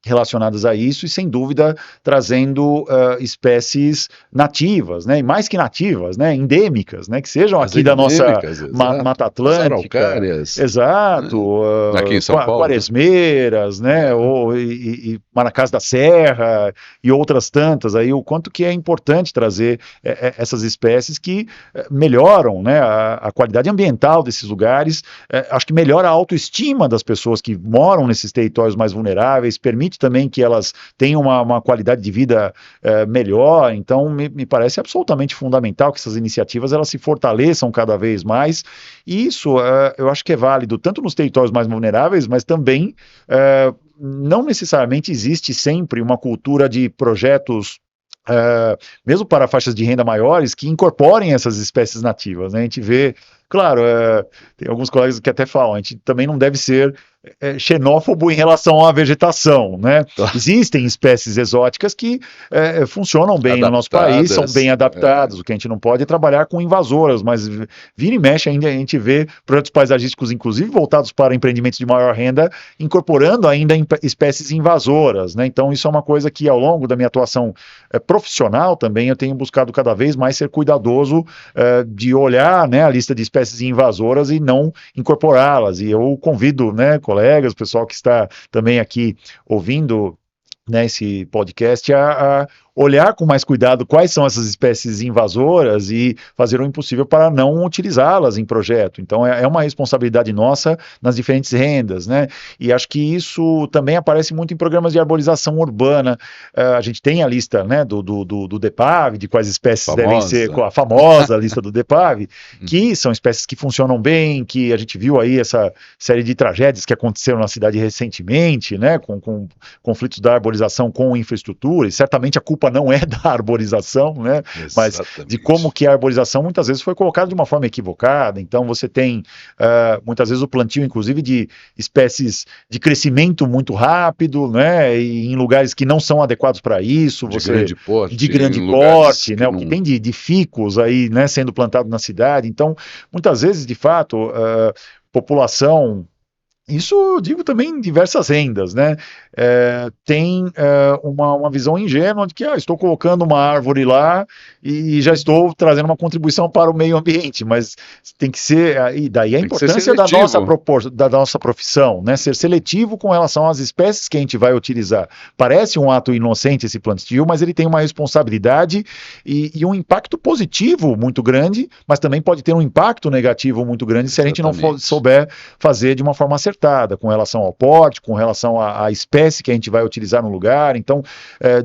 relacionadas a isso e, sem dúvida, trazendo espécies nativas, né, e mais que nativas, né, endêmicas, né, que sejam aqui da nossa Mata Atlântica, exato, aqui em São Paulo, quaresmeiras, né, e Maracás da Serra e outras tantas, aí o quanto que é importante trazer essas espécies que melhoram, né, a qualidade ambiental desses lugares, acho que melhora a autoestima das pessoas que moram nesses territórios mais vulneráveis, permite também que elas tenham uma qualidade de vida melhor. Então me parece absolutamente fundamental que essas iniciativas elas se fortaleçam cada vez mais, e isso eu acho que é válido tanto nos territórios mais vulneráveis, mas também não necessariamente existe sempre uma cultura de projetos mesmo para faixas de renda maiores, que incorporem essas espécies nativas, né? A gente vê, claro, tem alguns colegas que até falam, a gente também não deve ser xenófobo em relação à vegetação, né? Existem espécies exóticas que funcionam bem no nosso país, são bem adaptadas, o que a gente não pode é trabalhar com invasoras, mas vira e mexe ainda a gente vê projetos paisagísticos, inclusive voltados para empreendimentos de maior renda, incorporando ainda espécies invasoras, né? Então isso é uma coisa que ao longo da minha atuação profissional também eu tenho buscado cada vez mais ser cuidadoso de olhar, né, a lista de espécies invasoras e não incorporá-las, e eu convido, né, colegas, o pessoal que está também aqui ouvindo, né, esse podcast, a olhar com mais cuidado quais são essas espécies invasoras e fazer o impossível para não utilizá-las em projeto. Então é uma responsabilidade nossa nas diferentes rendas, né? E acho que isso também aparece muito em programas de arborização urbana. A gente tem a lista, né, do DEPAV, de quais espécies devem ser, a famosa lista do DEPAV, que são espécies que funcionam bem, que a gente viu aí essa série de tragédias que aconteceram na cidade recentemente, né, com conflitos da arborização com infraestrutura, e certamente a culpa não é da arborização, né? Mas de como que a arborização muitas vezes foi colocada de uma forma equivocada. Então você tem muitas vezes o plantio, inclusive, de espécies de crescimento muito rápido, né? E em lugares que não são adequados para isso. De grande porte, né? O que tem de ficus aí, né, sendo plantado na cidade. Então, muitas vezes, de fato, população. Isso eu digo também em diversas rendas, né? Tem uma visão ingênua de que estou colocando uma árvore lá e já estou trazendo uma contribuição para o meio ambiente, mas tem que ser, e daí a importância da nossa profissão, né? Ser seletivo com relação às espécies que a gente vai utilizar. Parece um ato inocente esse plantio, mas ele tem uma responsabilidade e um impacto positivo muito grande, mas também pode ter um impacto negativo muito grande se a gente não souber fazer de uma forma acertada, com relação ao porte, com relação à espécie que a gente vai utilizar no lugar. Então,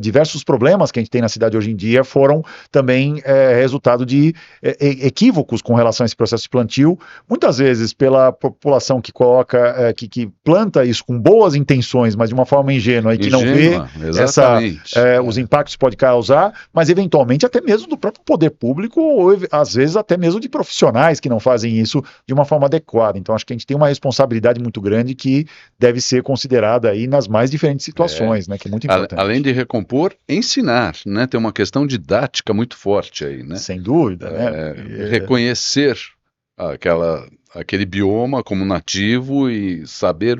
diversos problemas que a gente tem na cidade hoje em dia foram também resultado de equívocos com relação a esse processo de plantio, muitas vezes pela população que coloca, que planta isso com boas intenções, mas de uma forma ingênua e que não vê os impactos que pode causar, mas eventualmente até mesmo do próprio poder público, ou às vezes até mesmo de profissionais que não fazem isso de uma forma adequada. Então, acho que a gente tem uma responsabilidade muito muito grande que deve ser considerada aí nas mais diferentes situações, né, que é muito importante. Além de recompor, ensinar, né? Tem uma questão didática muito forte aí, né? Sem dúvida, né? Reconhecer aquele bioma como nativo e saber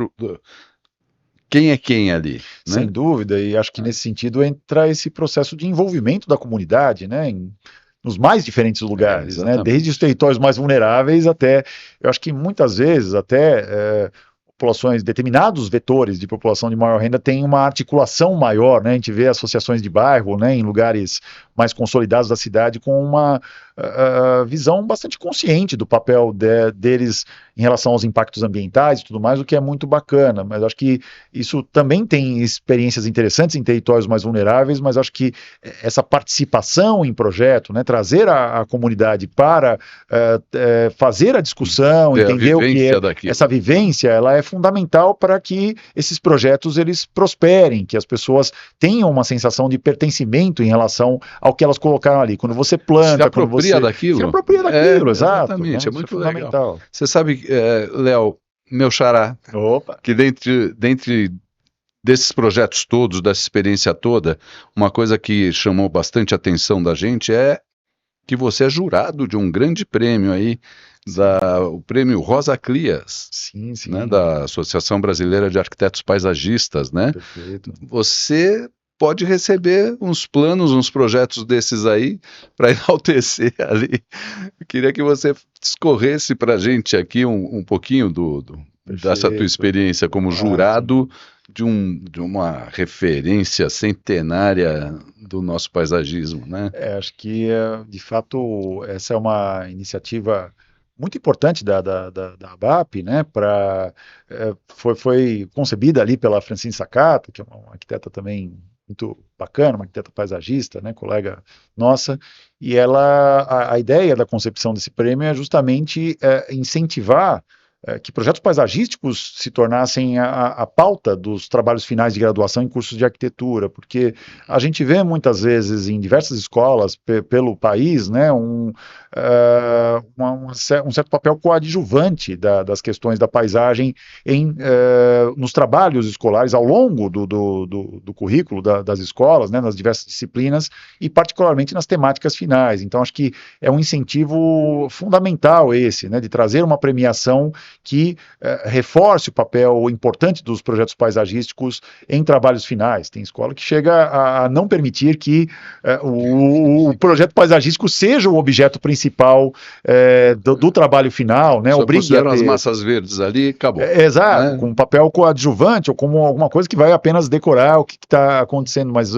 quem é quem ali, né? Sem dúvida, e acho que nesse sentido entra esse processo de envolvimento da comunidade, né, nos mais diferentes lugares, né, desde os territórios mais vulneráveis até, eu acho que muitas vezes até populações, determinados vetores de população de maior renda têm uma articulação maior, né, a gente vê associações de bairro, né, em lugares mais consolidados da cidade com uma visão bastante consciente do papel deles em relação aos impactos ambientais e tudo mais, o que é muito bacana, mas acho que isso também tem experiências interessantes em territórios mais vulneráveis, mas acho que essa participação em projeto, né, trazer a comunidade para fazer a discussão, entender o que é essa vivência, ela é fundamental para que esses projetos eles prosperem, que as pessoas tenham uma sensação de pertencimento em relação ao que elas colocaram ali. Quando você planta, quando você se apropria daquilo, exato. Exatamente, né? É muito fundamental. Legal. Você sabe, Léo, meu xará, que dentre desses projetos todos, dessa experiência toda, uma coisa que chamou bastante a atenção da gente é que você é jurado de um grande prêmio aí, o prêmio Rosa Clias, sim. Né, da Associação Brasileira de Arquitetos Paisagistas, né? Perfeito. Você pode receber uns planos, uns projetos desses aí, para enaltecer ali. Eu queria que você discorresse para a gente aqui um pouquinho dessa tua experiência como jurado de uma referência centenária do nosso paisagismo, né? Acho que, de fato, essa é uma iniciativa muito importante da ABAP, né, foi concebida ali pela Francine Sakato, que é uma arquiteta também muito bacana, uma arquiteta paisagista, né, colega nossa, e a ideia da concepção desse prêmio é justamente incentivar que projetos paisagísticos se tornassem a pauta dos trabalhos finais de graduação em cursos de arquitetura, porque a gente vê muitas vezes em diversas escolas pelo país, né, um certo papel coadjuvante das questões da paisagem nos trabalhos escolares ao longo do currículo das escolas, né, nas diversas disciplinas e particularmente nas temáticas finais. Então acho que é um incentivo fundamental esse, né, de trazer uma premiação que reforce o papel importante dos projetos paisagísticos em trabalhos finais. Tem escola que chega a não permitir que o projeto paisagístico seja o objeto principal do trabalho final, né? Só consideram as massas verdes ali, acabou. Exato, com um papel coadjuvante ou como alguma coisa que vai apenas decorar o que está acontecendo, mas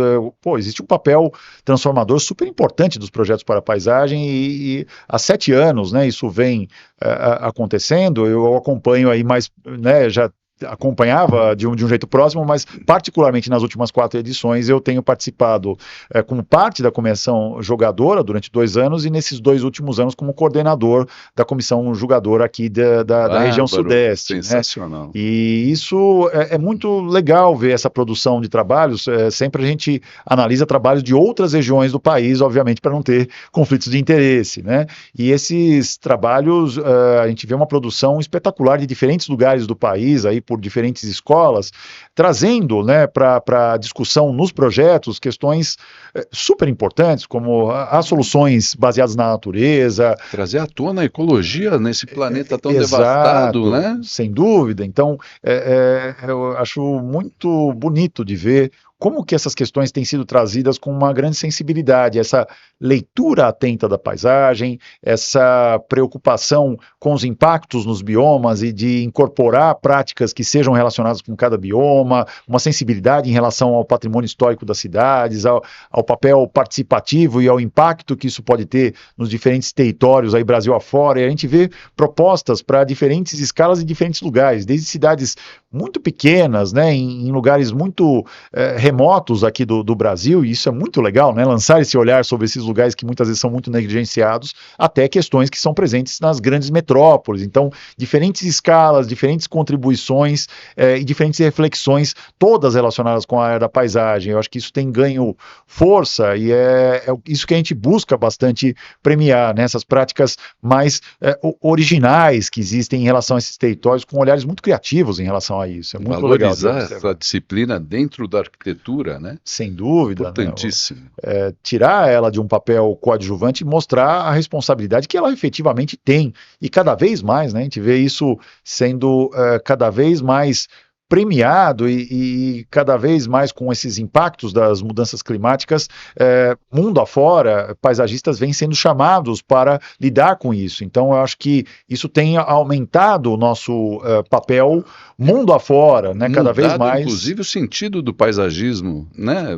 existe um papel transformador super importante dos projetos para a paisagem e há 7 anos, né, isso vem acontecendo. Eu acompanho aí mais, né, já acompanhava de um jeito próximo, mas particularmente nas últimas 4 edições eu tenho participado como parte da comissão jogadora durante 2 anos e nesses 2 últimos anos como coordenador da comissão julgadora aqui da região sudeste. Sensacional. Né? E isso é muito legal ver essa produção de trabalhos, sempre a gente analisa trabalhos de outras regiões do país, obviamente para não ter conflitos de interesse, né? E esses trabalhos, a gente vê uma produção espetacular de diferentes lugares do país, aí por diferentes escolas, trazendo, né, para discussão nos projetos questões super importantes, como as soluções baseadas na natureza. Trazer à tona a ecologia nesse planeta tão devastado, né? Sem dúvida. Então, eu acho muito bonito de ver como que essas questões têm sido trazidas com uma grande sensibilidade, essa leitura atenta da paisagem, essa preocupação com os impactos nos biomas e de incorporar práticas que sejam relacionadas com cada bioma, uma sensibilidade em relação ao patrimônio histórico das cidades, ao papel participativo e ao impacto que isso pode ter nos diferentes territórios aí Brasil afora, e a gente vê propostas para diferentes escalas em diferentes lugares, desde cidades muito pequenas, né, em lugares muito remotos, remotos aqui do Brasil, e isso é muito legal, né? Lançar esse olhar sobre esses lugares que muitas vezes são muito negligenciados, até questões que são presentes nas grandes metrópoles. Então, diferentes escalas, diferentes contribuições e diferentes reflexões, todas relacionadas com a área da paisagem. Eu acho que isso tem ganho força e é isso que a gente busca bastante premiar, né? Essas práticas mais originais que existem em relação a esses territórios, com olhares muito criativos em relação a isso. É muito valorizar legal essa disciplina dentro da arquitetura, né? Sem dúvida. Importantíssimo. Né? Tirar ela de um papel coadjuvante e mostrar a responsabilidade que ela efetivamente tem. E cada vez mais, né? A gente vê isso sendo cada vez mais premiado e cada vez mais com esses impactos das mudanças climáticas, mundo afora, paisagistas vêm sendo chamados para lidar com isso. Então, eu acho que isso tem aumentado o nosso papel mundo afora, né? Cada vez mais. Inclusive o sentido do paisagismo, né?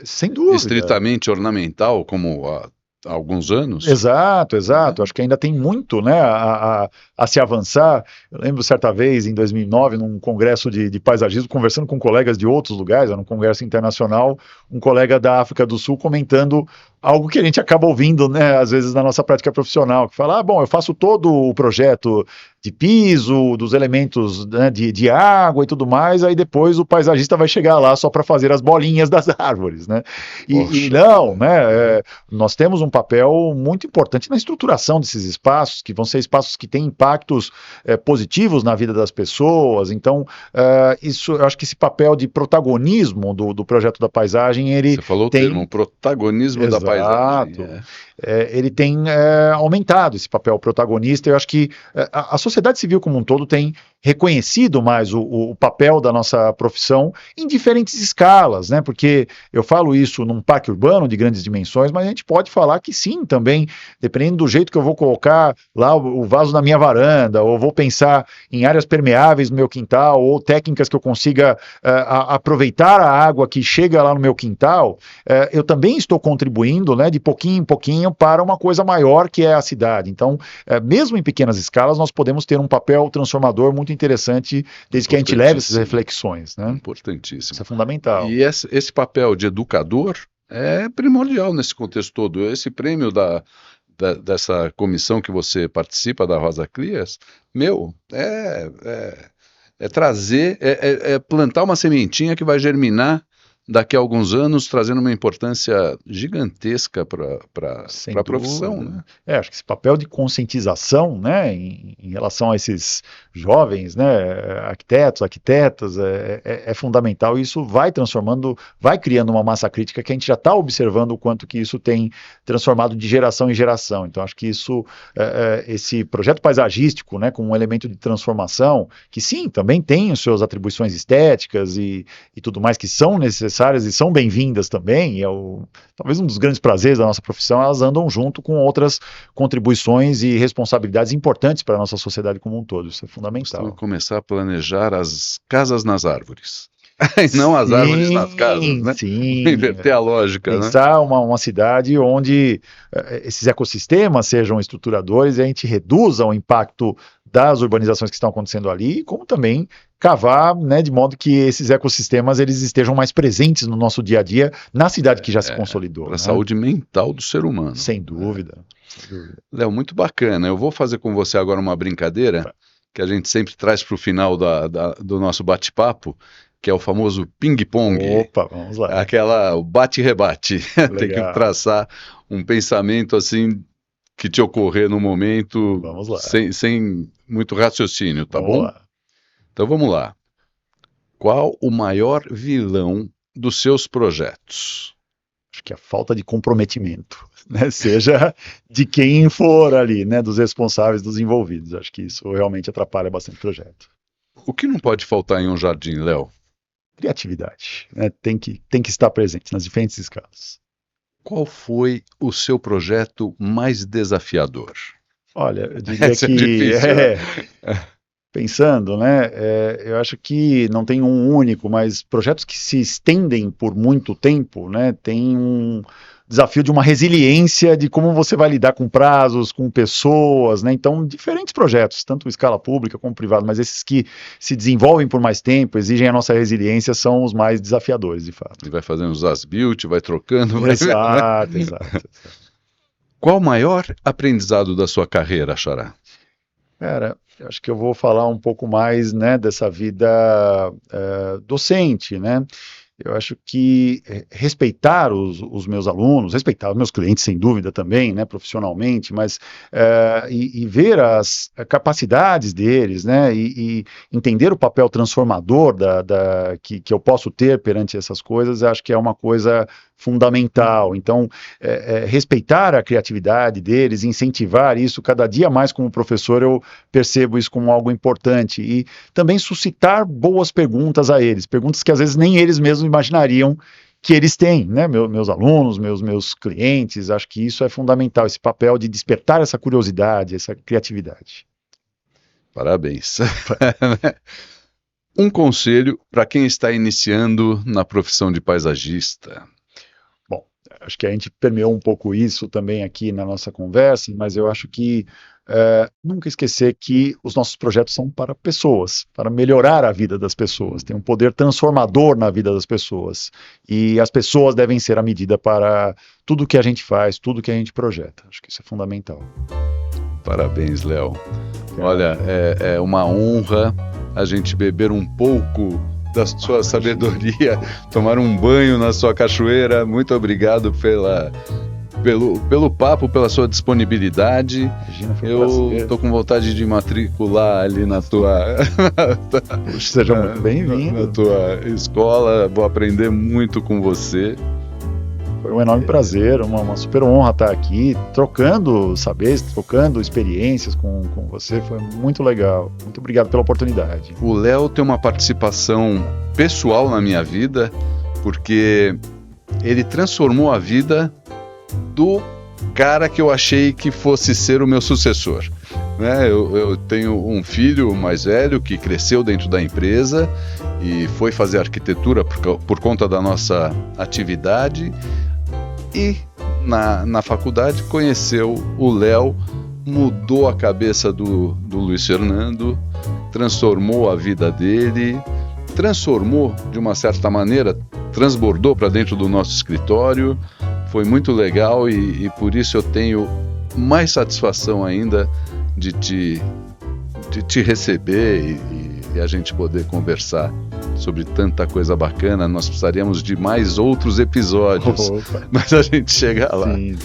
Sem dúvida. Estritamente ornamental, como há alguns anos. Exato. Acho que ainda tem muito, né, a se avançar. Eu lembro certa vez, em 2009, num congresso de paisagismo, conversando com colegas de outros lugares, num congresso internacional, um colega da África do Sul comentando algo que a gente acaba ouvindo, né, às vezes na nossa prática profissional, que fala, bom, eu faço todo o projeto de piso, dos elementos, né, de água e tudo mais, aí depois o paisagista vai chegar lá só para fazer as bolinhas das árvores, né? E não, né, nós temos um papel muito importante na estruturação desses espaços, que vão ser espaços que têm impactos positivos na vida das pessoas. Então, isso, eu acho que esse papel de protagonismo do projeto da paisagem, ele Você falou tem... o termo, protagonismo da paisagem. Ele tem aumentado esse papel protagonista. Eu acho que a sociedade civil como um todo tem reconhecido mais o papel da nossa profissão em diferentes escalas, né? Porque eu falo isso num parque urbano de grandes dimensões, mas a gente pode falar que sim, também, dependendo do jeito que eu vou colocar lá o vaso na minha varanda, ou vou pensar em áreas permeáveis no meu quintal, ou técnicas que eu consiga aproveitar a água que chega lá no meu quintal, eu também estou contribuindo, né, de pouquinho em pouquinho para uma coisa maior que é a cidade. Então, mesmo em pequenas escalas, nós podemos ter um papel transformador muito interessante, desde que a gente leve essas reflexões, né? Importantíssimo. Isso é fundamental. E esse papel de educador é primordial nesse contexto todo. Esse prêmio dessa comissão que você participa, da Rosa Crias, é trazer, plantar uma sementinha que vai germinar daqui a alguns anos, trazendo uma importância gigantesca para a profissão. Né? Acho que esse papel de conscientização, né, em relação a esses jovens, né, arquitetos, arquitetas, é fundamental, e isso vai transformando, vai criando uma massa crítica que a gente já está observando o quanto que isso tem transformado de geração em geração. Então, acho que isso, esse projeto paisagístico, né, com um elemento de transformação, que sim, também tem as suas atribuições estéticas e tudo mais que são necessárias e são bem-vindas também, e talvez um dos grandes prazeres da nossa profissão, elas andam junto com outras contribuições e responsabilidades importantes para a nossa sociedade como um todo. Isso é fundamental. Vamos começar a planejar as casas nas árvores. E não as árvores nas casas, né? Sim. Inverter a lógica, pensar, né? Uma cidade onde esses ecossistemas sejam estruturadores e a gente reduza o impacto das urbanizações que estão acontecendo ali, como também cavar, né, de modo que esses ecossistemas eles estejam mais presentes no nosso dia a dia, na cidade que já se consolidou. Para a né? saúde mental do ser humano. Sem dúvida. Léo, muito bacana. Eu vou fazer com você agora uma brincadeira que a gente sempre traz para o final do nosso bate-papo, que é o famoso ping-pong. Opa, vamos lá. O bate-rebate. Tem que traçar um pensamento assim que te ocorrer no momento, vamos lá. Sem muito raciocínio, tá vamos bom? Lá. Então vamos lá. Qual o maior vilão dos seus projetos? Acho que a falta de comprometimento, né? Seja de quem for ali, né? Dos responsáveis, dos envolvidos. Acho que isso realmente atrapalha bastante o projeto. O que não pode faltar em um jardim, Léo? Criatividade, né? Tem que estar presente nas diferentes escalas. Qual foi o seu projeto mais desafiador? Olha, eu diria Essa que... é difícil, né? Pensando, né, eu acho que não tem um único, mas projetos que se estendem por muito tempo, né, tem desafio de uma resiliência de como você vai lidar com prazos, com pessoas, né? Então, diferentes projetos, tanto em escala pública como privada, mas esses que se desenvolvem por mais tempo, exigem a nossa resiliência, são os mais desafiadores, de fato. E vai fazendo os as-built, vai trocando. Exato. Qual o maior aprendizado da sua carreira, Xará? Cara, acho que eu vou falar um pouco mais, né, dessa vida docente, né? Eu acho que respeitar os meus alunos, respeitar os meus clientes, sem dúvida também, né, profissionalmente, mas e ver as capacidades deles, né, e entender o papel transformador que eu posso ter perante essas coisas, acho que é uma coisa fundamental. Então, respeitar a criatividade deles, incentivar isso cada dia mais como professor, eu percebo isso como algo importante. E também suscitar boas perguntas a eles, perguntas que às vezes nem eles mesmos imaginariam que eles têm, né? Meus alunos, meus clientes, acho que isso é fundamental, esse papel de despertar essa curiosidade, essa criatividade. Parabéns. Um conselho para quem está iniciando na profissão de paisagista. Bom, acho que a gente permeou um pouco isso também aqui na nossa conversa, mas eu acho que nunca esquecer que os nossos projetos são para pessoas, para melhorar a vida das pessoas, tem um poder transformador na vida das pessoas, e as pessoas devem ser a medida para tudo que a gente faz, tudo que a gente projeta. Acho que isso é fundamental. Parabéns, Léo. Olha, é uma honra a gente beber um pouco da sua sabedoria, tomar um banho na sua cachoeira. Muito obrigado pelo papo, pela sua disponibilidade. Imagina, foi um Eu prazer. tô com vontade de matricular ali na tua Seja muito bem-vindo. na tua escola. Vou aprender muito com você. Foi um enorme prazer, uma super honra estar aqui, trocando saberes, trocando experiências com você, foi muito legal. Muito obrigado pela oportunidade. O Léo tem uma participação pessoal na minha vida, porque ele transformou a vida do cara que eu achei que fosse ser o meu sucessor. Né? Eu tenho um filho mais velho que cresceu dentro da empresa e foi fazer arquitetura por conta da nossa atividade, e na faculdade conheceu o Léo, mudou a cabeça do Luiz Fernando, transformou a vida dele, transformou de uma certa maneira, transbordou para dentro do nosso escritório. Foi muito legal e por isso eu tenho mais satisfação ainda de te receber e a gente poder conversar sobre tanta coisa bacana. Nós precisaríamos de mais outros episódios, mas a gente chega lá. Sim.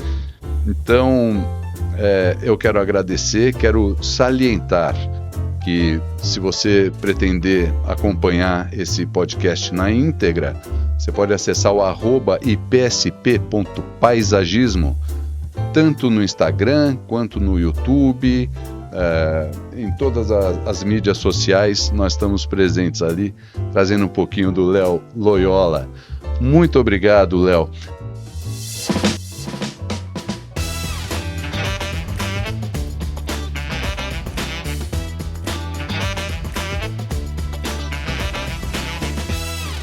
Então, eu quero agradecer, quero salientar que se você pretender acompanhar esse podcast na íntegra, você pode acessar o @ipsp.paisagismo, tanto no Instagram quanto no YouTube, em todas as mídias sociais nós estamos presentes ali, trazendo um pouquinho do Léo Loyola. Muito obrigado, Léo.